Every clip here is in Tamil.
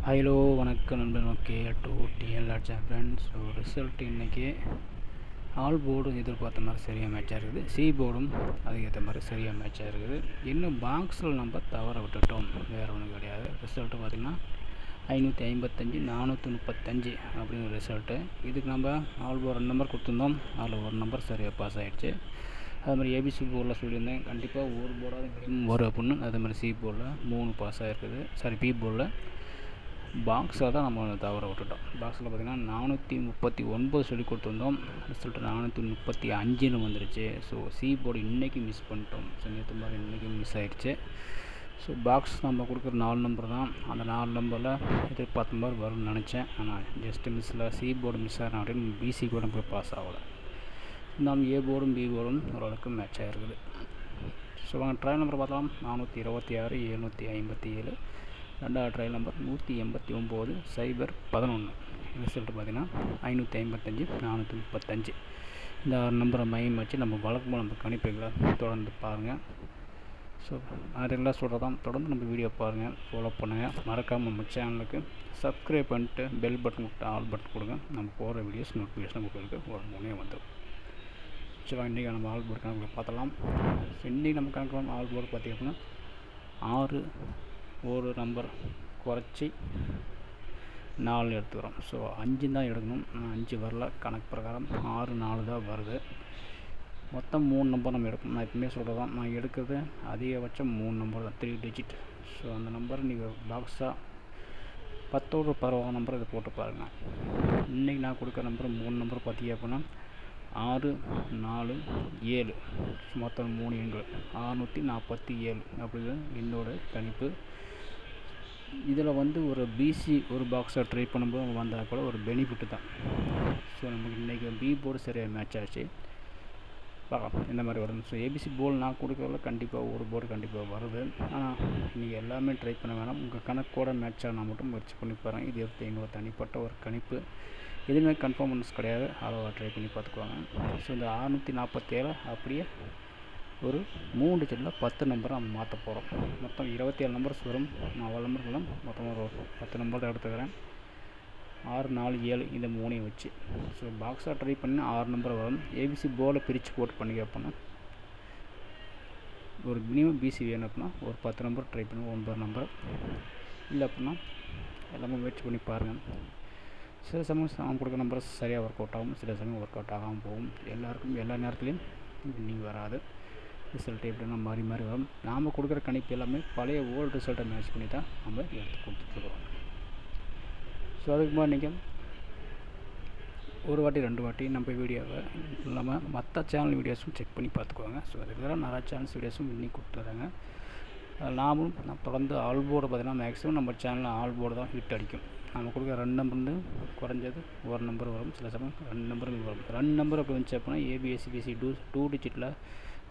ஹலோ வணக்கம் நண்பன். Okay to TLR friends. So result இன்றைக்கி ஆல் போர்டும் எதிர்பார்த்த மாதிரி சரியாக மேட்சாக இருக்குது. சி போர்டும் அதுக்கேற்ற மாதிரி சரியாக மேட்சாக இருக்குது. இன்னும் பாக்ஸில் நம்ம தவற விட்டுட்டோம், வேறு ஒன்றும் கிடையாது. ரிசல்ட்டு பார்த்திங்கன்னா 555 435 அப்படிங்கிற ரிசல்ட்டு. இதுக்கு நம்ம ஆல் போர்டு 2 நம்பர் கொடுத்துருந்தோம், அதில் ஒரு நம்பர் சரியாக பாஸ் ஆகிடுச்சு. அது மாதிரி ஏபிசி போர்டில் சொல்லியிருந்தேன் கண்டிப்பாக ஒரு போர்டாவது கிடைக்கும் வரும் அப்படின்னு. அதே மாதிரி சி போர்டில் 3 பாஸ் ஆகிருக்குது. பி போர்டில் பாக்ஸில் தான் நம்ம தவற விட்டுட்டோம். பாக்ஸில் பார்த்திங்கன்னா 439 சொல்லி கொடுத்துருந்தோம், ரிசல்ட்டு 435 வந்துருச்சு. ஸோ சி போர்டு இன்றைக்கி மிஸ் பண்ணிட்டோம். ஸோ நேற்று மாதிரி இன்றைக்கி மிஸ் ஆகிடுச்சு. ஸோ பாக்ஸ் நம்ம கொடுக்குற 4 நம்பர் தான். அந்த 4 நம்பரில் எதிர்பார்த்த மாதிரி வரும்னு நினச்சேன். ஆனால் ஜஸ்ட்டு மிஸ்ஸில் சி போர்டு மிஸ் ஆகினா அப்படின்னு பிசி கூட போய் பாஸ் ஆகலை. நம்ம ஏ போர்டும் பி போர்டும் ஓரளவுக்கு மேட்ச் ஆகிருக்குது. ஸோ வாங்க ட்ரையல் நம்பர் பார்த்தலாம். 426 757. ரெண்டாவது ட்ரையல் நம்பர் 189 011. ரிசல்ட்டு பார்த்திங்கன்னா 555 435. இந்த நம்பரை மையம் வச்சு நம்ம வழக்கமாக நம்ம கணிப்புகளை தொடர்ந்து பாருங்கள். ஸோ நான் ரெகுலராக சொல்கிறதான், தொடர்ந்து நம்ம வீடியோ பாருங்கள், ஃபாலோ பண்ணுங்கள். மறக்காமல் நம்ம சேனலுக்கு சப்ஸ்கிரைப் பண்ணிட்டு பெல் பட்டன் கொடுத்து ஆல் பட்டன் கொடுங்க. நம்ம போகிற வீடியோஸ் நோட்டிஃபிகேஷன் உங்களுக்கு ஒரு முன்னே வந்துடும். சரி, இன்றைக்கி நம்ம ஆல் போர்டு கணக்கில் பார்த்தலாம். ஸோ இன்றைக்கி நம்ம கணக்கில் ஆல் போர்டு பார்த்திங்கன்னா 6 ஒரு நம்பர் குறைச்சி 4 எடுத்துக்கிறோம். ஸோ 5 தான் எடுக்கணும், 5 வரல. கணக்கு பிரகாரம் 6 4 தான் வருது. மொத்தம் 3 நம்பர் நம்ம எடுக்கணும். நான் எப்பவுமே சொல்கிறதான், நான் எடுக்கிறது அதிகபட்சம் 3 நம்பர் தான், 3 டிஜிட். ஸோ அந்த நம்பர் நீங்கள் பாக்ஸாக 10 16 நம்பர் இதை போட்டு பாருங்கள். இன்றைக்கி நான் கொடுக்குற நம்பர் 3 நம்பர் பார்த்தீங்க அப்படின்னா 6 4 7. மொத்தம் 3 எண்கள் 647 அப்படிங்கிறது என்னோட கணிப்பு. இதில் வந்து ஒரு பிசி ஒரு பாக்ஸை ட்ரை பண்ணும்போது வந்தால் கூட ஒரு பெனிஃபிட்டு தான். ஸோ நமக்கு இன்றைக்கி பி போர்டு சரியாக மேட்ச் ஆச்சு. பார்க்கலாம் இந்த மாதிரி வருது. ஸோ ஏபிசி போர்டு நான் கொடுக்குறதுல கண்டிப்பாக ஒரு போர்டு கண்டிப்பாக வருது. ஆனால் நீங்கள் எல்லாமே ட்ரை பண்ண வேணாம், உங்கள் கணக்கோட மேட்ச் ஆனால் மட்டும் முயற்சி பண்ணி பாருங்கள். இது என்னோட தனிப்பட்ட ஒரு கணிப்பு, எதுவுமே கன்ஃபார்மன்ஸ் கிடையாது. அதை ட்ரை பண்ணி பார்த்துக்குவாங்க. ஸோ இந்த 647 அப்படியே ஒரு 3 டிஜிட்டில் 10 நம்பரை நம்ம மாற்ற போகிறோம். மொத்தம் 27 நம்பர்ஸ் வரும். நான் அவ்வளோ நம்பர் மொத்தம் ஒரு 10 நம்பர் தான் எடுத்துக்கிறேன். 6 4 7 இந்த 3ஐயும் வச்சு. ஸோ பாக்ஸாக ட்ரை பண்ணி 6 நம்பர் வரும். ஏபிசி போர்டை பிரித்து போட்டு பண்ணிக்க அப்படின்னா ஒரு மினிமம் பிசி வேணும் அப்படின்னா ஒரு 10 நம்பர் ட்ரை பண்ணி 9 நம்பர் இல்லை அப்படின்னா எல்லாமே முயற்சி பண்ணி பாருங்கள். சில சமயம் அவங்க கொடுக்குற நம்பர் சரியாக ஒர்க் அவுட் ஆகும், சில சமயம் ஒர்க் அவுட் ஆகாமல் போகும். எல்லாருக்கும் எல்லா நேரத்துலையும் வின்னிங் வராது. ரிசல்ட் எப்படின்னா மாறி மாறி வரும். நாம் கொடுக்குற கணிப்பு எல்லாமே பழைய ஓல்டு ரிசல்ட்டை மேட்ச் பண்ணி தான் நம்ம எடுத்து கொடுத்துட்ருக்குறோம். ஸோ அதுக்கு மாதிரி நீங்கள் ஒரு வாட்டி 2 வாட்டி நம்ம வீடியோவை இல்லாமல் மற்ற சேனல் வீடியோஸும் செக் பண்ணி பார்த்துக்குவாங்க. ஸோ ரெகுலராக நிறையா சேனல்ஸ் வீடியோஸும் இன்னி கொடுத்துட்றாங்க. நான் தொடர்ந்து ஆல் போர்டு பார்த்திங்கன்னா மேக்ஸிமம் நம்ம சேனலில் ஆல் போர்டு தான் ஹிட் அடிக்கும். நம்ம கொடுக்குற 2 நம்பர் வந்து குறைஞ்சது ஒரு நம்பர் வரும், சில சமயம் 2 நம்பர் வரும். 2 நம்பர் அப்படி வந்துச்சு அப்படின்னா ஏபிஎஸ்சிபிசி 2 டிஜிட்டில்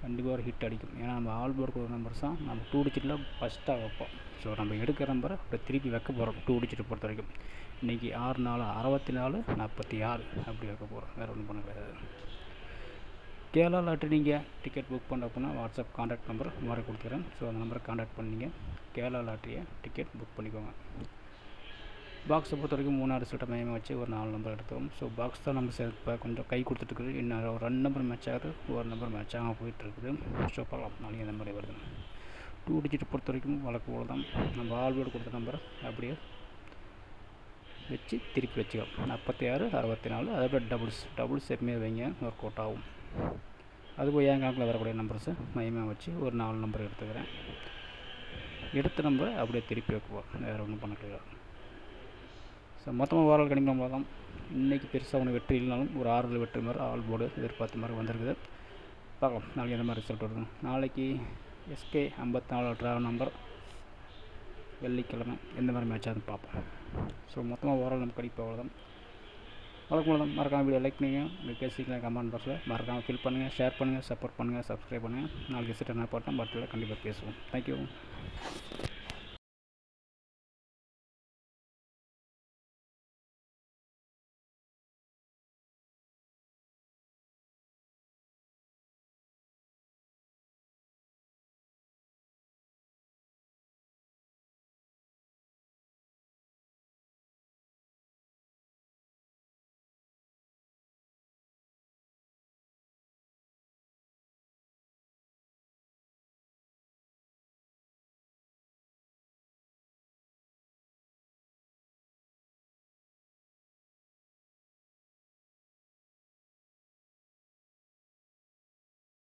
கண்டிப்பாக ஒரு ஹிட் அடிக்கும். ஏன்னா நம்ம ஆல் போர்டு கொடுக்குற நம்பர்ஸ் தான் நம்ம 2 டிஜிட்டில் ஃபஸ்ட்டாக வைப்போம். ஸோ நம்ம எடுக்கிற நம்பரை அப்படி திருப்பி வைக்க போகிறோம் 2 டிஜிட்டை பொறுத்த வரைக்கும். இன்றைக்கி 6 4 64 46 அப்படி வைக்க போகிறோம், வேறு ஒன்றும் பண்ண கிடையாது. கேரளா லாட்ரி நீங்கள் டிக்கெட் புக் பண்ண அப்படின்னா வாட்ஸ்அப் கான்டாக்ட் நம்பர் மாதிரி கொடுத்துக்கிறேன். ஸோ அந்த நம்பரை கான்டாக்ட் பண்ணிங்க கேரளா லாட்ரியை டிக்கெட் புக் பண்ணிக்கோங்க. பாக்ஸை பொறுத்த வரைக்கும் 3 ரிசல்ட்டை மையமாக வச்சு ஒரு 4 நம்பர் எடுத்துக்கோம். ஸோ பாக்ஸ் தான் நம்ம இப்போ கொஞ்சம் கை கொடுத்துட்டுருக்குது. இன்னும் ஒரு 2 நம்பர் மேட்ச் ஆகுது, ஒரு நம்பர் மேட்ச் ஆகாமல் போயிட்டுருக்குது. ஸோ பார்க்கலாம் நாளைக்கு அந்த மாதிரி வருது. 2 டிஜிட் பொறுத்த வரைக்கும் வழக்கு போல தான். நம்ம ஆல்வேர்டு கொடுத்த நம்பரை அப்படியே வச்சு திருப்பி வச்சுக்கலாம். 46 64 அதே டபுள்ஸ் எப்பவுமே வைங்க, ஒர்க் அவுட் ஆகும். அதுபோல் என் கணக்கில் வரக்கூடிய நம்பர்ஸை மையமாக வச்சு ஒரு 4 நம்பர் எடுத்துக்கிறேன். எடுத்த நம்பரை அப்படியே திருப்பி வைக்குவோம், வேறு ஒன்றும் பண்ண கிடையாது. ஸோ மொத்தமாக ஓவரால் கணிப்பு தான். இன்றைக்கி பெருசாக ஒன்று வெற்றி இல்லைனாலும் ஒரு 6 வெற்றி மாதிரி ஆல் போர்டு எதிர்பார்த்த மாதிரி வந்திருக்குது. பார்க்கலாம் நாளைக்கு எந்த மாதிரி ரிசல்ட் வருது. நாளைக்கு SK 54 ட்ராவல் நம்பர் வெள்ளிக்கிழமை எந்த மாதிரி மேட்ச் ஆகுதுன்னு பார்ப்போம். ஸோ மொத்தமாக ஓவரால் நம்ம கணிப்பு அவ்வளோதான். வழக்கம் தான். மறக்காமல் வீடியோ லைக் பண்ணுங்கள், உங்கள் கேசிக்கலாம் கமெண்ட் பாக்ஸில் மறக்காமல் ஃபில் பண்ணுங்கள், ஷேர் பண்ணுங்கள், சப்போர்ட் பண்ணுங்கள், சப்ஸ்கிரைப் பண்ணுங்கள். நாளைக்கு ரிசல்ட் என்ன பார்த்தோம் பட்டில் கண்டிப்பாக பேசுவோம். தேங்க்யூ.